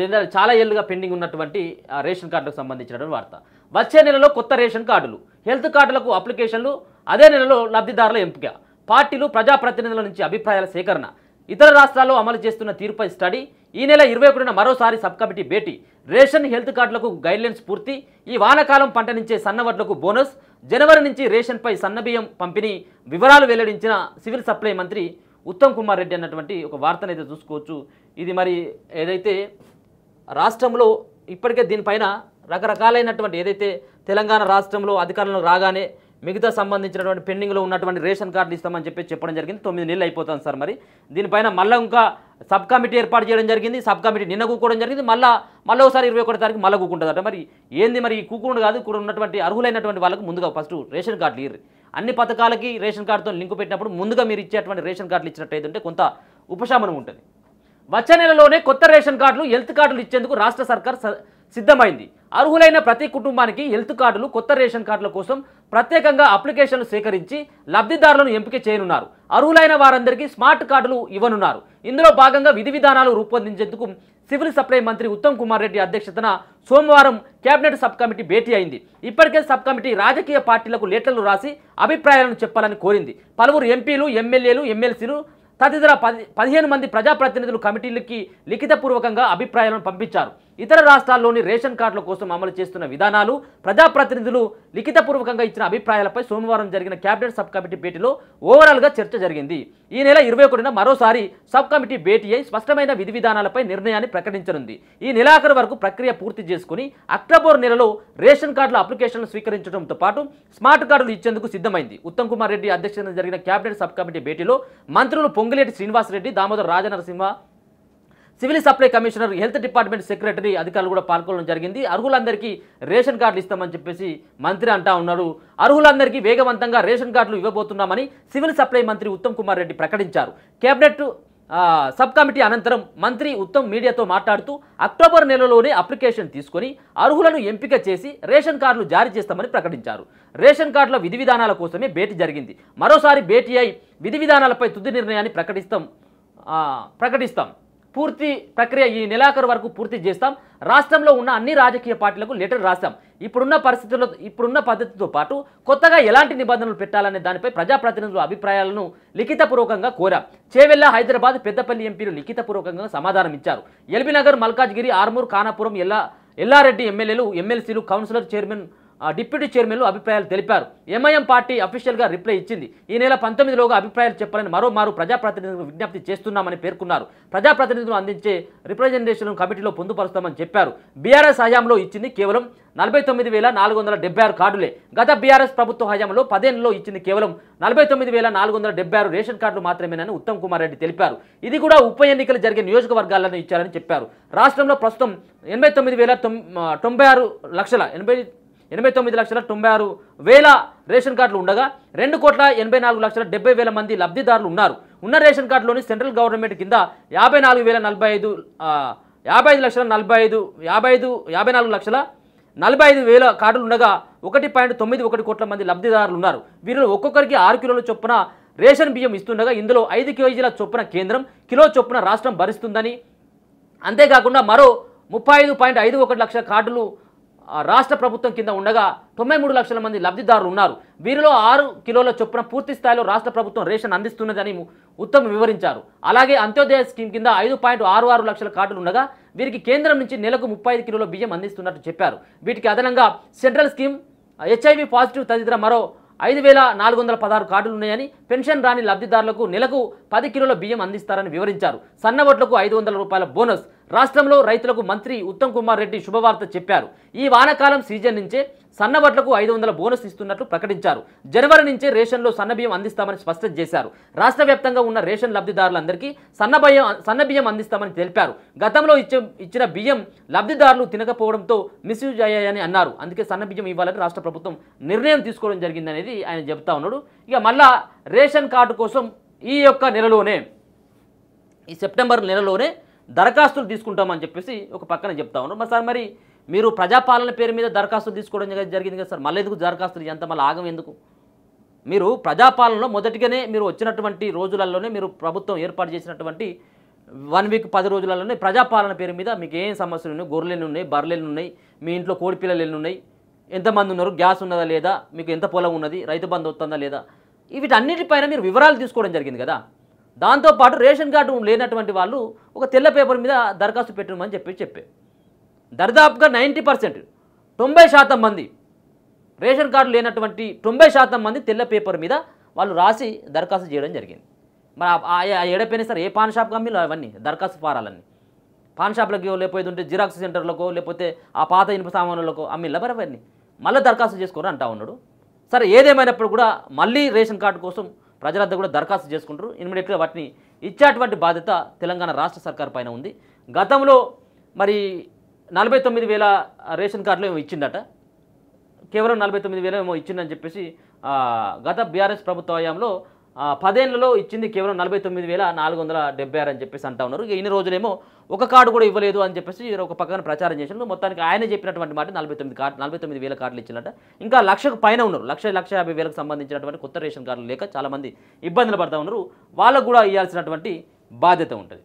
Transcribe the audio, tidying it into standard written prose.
ఏంటంటే చాలా ఏళ్ళుగా పెండింగ్ ఉన్నటువంటి రేషన్ కార్డులకు సంబంధించినటువంటి వార్త. వచ్చే నెలలో కొత్త రేషన్ కార్డులు, హెల్త్ కార్డులకు అప్లికేషన్లు, అదే నెలలో లబ్ధిదారుల ఎంపిక, పార్టీలు ప్రజాప్రతినిధుల నుంచి అభిప్రాయాల సేకరణ, ఇతర రాష్ట్రాల్లో అమలు చేస్తున్న తీరుపై స్టడీ, ఈ నెల 21న మరోసారి సబ్ కమిటీ భేటీ, రేషన్ హెల్త్ కార్డులకు గైడ్లైన్స్ పూర్తి, ఈ వానాకాలం పంట నుంచే సన్నవడ్లకు బోనస్, జనవరి నుంచి రేషన్పై సన్నబియ్యం పంపిణీ వివరాలు వెల్లడించిన సివిల్ సప్లై మంత్రి ఉత్తమ్ కుమార్ రెడ్డి అన్నటువంటి ఒక వార్తను అయితే చూసుకోవచ్చు. ఇది మరి ఏదైతే రాష్ట్రంలో ఇప్పటికే దీనిపైన రకరకాలైనటువంటి ఏదైతే తెలంగాణ రాష్ట్రంలో అధికారంలో రాగానే మిగతా సంబంధించినటువంటి పెండింగ్లో ఉన్నటువంటి రేషన్ కార్డులు ఇస్తామని చెప్పడం జరిగింది. 9 నెలలు అయిపోతుంది సార్. మరి దీనిపైన మళ్ళీ ఇంకా సబ్ కమిటీ ఏర్పాటు చేయడం జరిగింది. సబ్ కమిటీ నిన్న కూకోవడం జరిగింది. మళ్ళీ ఒకసారి 21 తారీఖు మళ్ళీ కూకుంటుందట. మరి ఏంది మరి కూకుండు కాదు, ఇక్కడ ఉన్నటువంటి అర్హులైనటువంటి వాళ్ళకు ముందుగా ఫస్ట్ రేషన్ కార్డులు ఇవ్వరు. అన్ని పథకాలకి రేషన్ కార్డుతో లింకు పెట్టినప్పుడు ముందుగా మీరు ఇచ్చేటువంటి రేషన్ కార్డులు ఇచ్చినట్టయితే కొంత ఉపశమనం ఉంటుంది. వచ్చే నెలలోనే కొత్త రేషన్ కార్డులు, హెల్త్ కార్డులు ఇచ్చేందుకు రాష్ట్ర సర్కార్ సిద్ధమైంది. అర్హులైన ప్రతి కుటుంబానికి హెల్త్ కార్డులు, కొత్త రేషన్ కార్డుల కోసం ప్రత్యేకంగా అప్లికేషన్లు సేకరించి లబ్ధిదారులను ఎంపిక చేయనున్నారు. అర్హులైన వారందరికీ స్మార్ట్ కార్డులు ఇవ్వనున్నారు. ఇందులో భాగంగా విధి విధానాలు రూపొందించేందుకు సివిల్ సప్లై మంత్రి ఉత్తమ్ కుమార్ రెడ్డి అధ్యక్షతన సోమవారం కేబినెట్ సబ్ కమిటీ భేటీ అయింది. ఇప్పటికే సబ్ కమిటీ రాజకీయ పార్టీలకు లెటర్లు రాసి అభిప్రాయాలను చెప్పాలని కోరింది. పలువురు ఎంపీలు, ఎమ్మెల్యేలు, ఎమ్మెల్సీలు తదితర 15 మంది ప్రజాప్రతినిధులు కమిటీలకి లిఖితపూర్వకంగా అభిప్రాయాలను పంపించారు. ఇతర రాష్ట్రాల్లోని రేషన్ కార్డుల కోసం అమలు చేస్తున్న విధానాలు, ప్రజాప్రతినిధులు లిఖితపూర్వకంగా ఇచ్చిన అభిప్రాయాలపై సోమవారం జరిగిన కేబినెట్ సబ్ కమిటీ భేటీలో ఓవరాల్గా చర్చ జరిగింది. ఈ నెల 21న మరోసారి సబ్ కమిటీ భేటీ అయి స్పష్టమైన విధి విధానాలపై నిర్ణయాన్ని ప్రకటించనుంది. ఈ నెలాఖరు వరకు ప్రక్రియ పూర్తి చేసుకుని అక్టోబర్ నెలలో రేషన్ కార్డుల అప్లికేషన్లు స్వీకరించడంతో పాటు స్మార్ట్ కార్డులు ఇచ్చేందుకు సిద్ధమైంది. ఉత్తమ్ కుమార్ రెడ్డి అధ్యక్షతన జరిగిన కేబినెట్ సబ్ కమిటీ భేటీలో మంత్రులు Ponguleti Srinivasa Reddy, Damodar Rajanarasimha, civil supply commissioner, health department secretary అధికారులు కూడా పాల్గొనడం జరిగింది. అర్హులందరికీ రేషన్ కార్డులు ఇస్తామని చెప్పేసి మంత్రి అంటా ఉన్నారు. అర్హులందరికీ వేగవంతంగా రేషన్ కార్డులు ఇవ్వబోతున్నామని సివిల్ సప్లై మంత్రి ఉత్తమ్ కుమార్ రెడ్డి ప్రకటించారు. కేబినెట్ సబ్ కమిటీ అనంతరం మంత్రి ఉత్తమ్ మీడియాతో మాట్లాడుతూ అక్టోబర్ నెలలోనే అప్లికేషన్ తీసుకొని అర్హులను ఎంపిక చేసి రేషన్ కార్డులు జారీ చేస్తామని ప్రకటించారు. రేషన్ కార్డుల విధి విధానాల కోసమే భేటీ జరిగింది. మరోసారి భేటీ అయి విధి విధానాలపై తుది నిర్ణయాన్ని ప్రకటిస్తాం. పూర్తి ప్రక్రియ ఈ నెలాఖరు వరకు పూర్తి చేస్తాం. రాష్ట్రంలో ఉన్న అన్ని రాజకీయ పార్టీలకు లెటర్ రాశాం. ఇప్పుడున్న పద్ధతితో పాటు కొత్తగా ఎలాంటి నిబంధనలు పెట్టాలనే దానిపై ప్రజాప్రతినిధుల అభిప్రాయాలను లిఖితపూర్వకంగా కోరాం. చేవెళ్ల, హైదరాబాద్, పెద్దపల్లి ఎంపీలు లిఖితపూర్వకంగా సమాధానం ఇచ్చారు. ఎల్బీనగర్, మల్కాజ్గిరి, ఆర్మూర్, ఖానాపురం, ఎల్లారెడ్డి ఎమ్మెల్యేలు, ఎమ్మెల్సీలు, కౌన్సిలర్, చైర్మన్, డిప్యూటీ చైర్మన్లు అభిప్రాయాలు తెలిపారు. ఎంఐఎం పార్టీ అఫీషియల్గా రిప్లై ఇచ్చింది. ఈ నెల 19లోగా అభిప్రాయాలు చెప్పాలని మరోమారు ప్రజాప్రతినిధులకు విజ్ఞప్తి చేస్తున్నామని పేర్కొన్నారు. ప్రజాప్రతినిధులు అందించే రిప్రజెంటేషన్ కమిటీలో పొందుపరుస్తామని చెప్పారు. బీఆర్ఎస్ హయాంలో ఇచ్చింది కేవలం 49,476 కార్డులే. గత బీఆర్ఎస్ ప్రభుత్వ హయాంలో 10 ఏళ్లలో ఇచ్చింది కేవలం 49,476 రేషన్ కార్డులు మాత్రమేనని ఉత్తమ్ కుమార్ రెడ్డి తెలిపారు. ఇది కూడా ఉప ఎన్నికలు జరిగే నియోజకవర్గాలను ఇచ్చారని చెప్పారు. రాష్ట్రంలో ప్రస్తుతం 89,96,000 రేషన్ కార్డులు ఉండగా 2,84,70,000 మంది లబ్ధిదారులు ఉన్నారు. ఉన్న రేషన్ కార్డులోని సెంట్రల్ గవర్నమెంట్ కింద 54,045,000 కార్డులు ఉండగా 1.91 కోట్ల మంది లబ్ధిదారులు ఉన్నారు. వీరిలో ఒక్కొక్కరికి 6 కిలోల చొప్పున రేషన్ బియ్యం ఇస్తుండగా ఇందులో 5 కేజీల చొప్పున కేంద్రం, కిలో చొప్పున రాష్ట్రం భరిస్తుందని, అంతేకాకుండా మరో 35.51 లక్షల కార్డులు రాష్ట్ర ప్రభుత్వం కింద ఉండగా 93 లక్షల మంది లబ్ధిదారులు ఉన్నారు. వీరిలో 6 కిలోల చొప్పున పూర్తి స్థాయిలో రాష్ట్ర ప్రభుత్వం రేషన్ అందిస్తున్నదని ఉత్తమ్ వివరించారు. అలాగే అంత్యోదయ స్కీమ్ కింద 5.66 లక్షల కార్డులు ఉండగా వీరికి కేంద్రం నుంచి నెలకు 35 కిలోల బియ్యం అందిస్తున్నట్టు చెప్పారు. వీటికి అదనంగా సెంట్రల్ స్కీమ్, HIV పాజిటివ్ తదితర మరో 5,416 కార్డులు ఉన్నాయని, పెన్షన్ రాని లబ్ధిదారులకు నెలకు 10 కిలోల బియ్యం అందిస్తారని వివరించారు. సన్నవడ్లకు 500 రూపాయల బోనస్. రాష్ట్రంలో రైతులకు మంత్రి ఉత్తమ్ కుమార్ రెడ్డి శుభవార్త చెప్పారు. ఈ వానాకాలం సీజన్ నుంచే సన్నవడ్లకు 500 బోనస్ ఇస్తున్నట్లు ప్రకటించారు. జనవరి నుంచే రేషన్లో సన్నబియ్యం అందిస్తామని స్పష్టం చేశారు. రాష్ట్ర వ్యాప్తంగా ఉన్న రేషన్ లబ్ధిదారులందరికీ సన్నబియ్యం అందిస్తామని తెలిపారు. గతంలో ఇచ్చిన బియ్యం లబ్ధిదారులు తినకపోవడంతో మిస్యూజ్ అయ్యాయని అన్నారు. అందుకే సన్నబియ్యం ఇవ్వాలని రాష్ట్ర ప్రభుత్వం నిర్ణయం తీసుకోవడం జరిగిందనేది ఆయన చెబుతా ఉన్నాడు. ఇక మళ్ళా రేషన్ కార్డు కోసం ఈ నెలలోనే, ఈ సెప్టెంబర్ నెలలోనే దరఖాస్తులు తీసుకుంటామని చెప్పేసి ఒక పక్కన చెప్తా ఉన్నారు. మరి సార్, మరి మీరు ప్రజాపాలన పేరు మీద దరఖాస్తులు తీసుకోవడం జరిగింది కదా సార్, మళ్ళీ ఎందుకు దరఖాస్తులు ఎంత మళ్ళీ ఆగం ఎందుకు? మీరు ప్రజాపాలనలో మొదటిగానే మీరు వచ్చినటువంటి రోజులలోనే మీరు ప్రభుత్వం ఏర్పాటు చేసినటువంటి 1 వీక్ 10 రోజులలోనే ప్రజాపాలన పేరు మీద మీకు ఏం సమస్యలు ఉన్నాయి, గొర్రెలు ఉన్నాయి, బర్రెలు ఉన్నాయి, మీ ఇంట్లో కోడి పిల్లలు ఎన్ని ఉన్నాయి, ఎంతమంది ఉన్నారు, గ్యాస్ ఉన్నదా లేదా, మీకు ఎంత పొలం ఉన్నది, రైతు బంధు వస్తుందా లేదా, వీటన్నిటిపైన మీరు వివరాలు తీసుకోవడం జరిగింది కదా. దాంతోపాటు రేషన్ కార్డు లేనటువంటి వాళ్ళు ఒక తెల్ల పేపర్ మీద దరఖాస్తు పెట్టమని చెప్పే దరిదాపుగా 90% 90% మంది రేషన్ కార్డు లేనటువంటి 90% మంది తెల్ల పేపర్ మీద వాళ్ళు రాసి దరఖాస్తు చేయడం జరిగింది. మరి ఆ ఏడపైన సార్ ఏ పాన్ షాప్ కమ్మిలో అవన్నీ దరఖాస్తు ఫారాలన్నీ పాన్ షాప్లకి లేకపోతే ఉంటే జిరాక్స్ సెంటర్లకో లేకపోతే ఆ పాత ఇనుప సామానులకో అమ్మిళ్ళ అవన్నీ మళ్ళీ దరఖాస్తు చేసుకోరు అంటా ఉన్నాడు. సరే ఏదేమైనప్పుడు కూడా మళ్ళీ రేషన్ కార్డు కోసం ప్రజలంతా కూడా దరఖాస్తు చేసుకుంటారు. ఇమ్మీడియట్గా వాటిని ఇచ్చేటువంటి బాధ్యత తెలంగాణ రాష్ట్ర సర్కార్ పైన ఉంది. గతంలో మరి 49,000 రేషన్ కార్డులు ఏమో ఇచ్చిందట, కేవలం 49,000 ఏమో ఇచ్చిందని చెప్పేసి గత బీఆర్ఎస్ ప్రభుత్వ హయాంలో 10 ఏళ్లలో ఇచ్చింది కేవలం 49,476 అని చెప్పేసి అంటా ఉన్నారు. ఇన్ని రోజులేమో ఒక కార్డు కూడా ఇవ్వలేదు అని చెప్పేసి ఒక పక్కన ప్రచారం చేసినారు. మొత్తానికి ఆయన చెప్పినటువంటి మాట 49,000 కార్డులు ఇచ్చినట్ట. ఇంకా 1,00,000కు పైన ఉన్నారు, 1,50,000కు సంబంధించినటువంటి కొత్త రేషన్ కార్డులు లేక చాలామంది ఇబ్బందులు పడుతూ ఉన్నారు. వాళ్ళకు కూడా ఇవ్వాల్సినటువంటి బాధ్యత ఉంటుంది.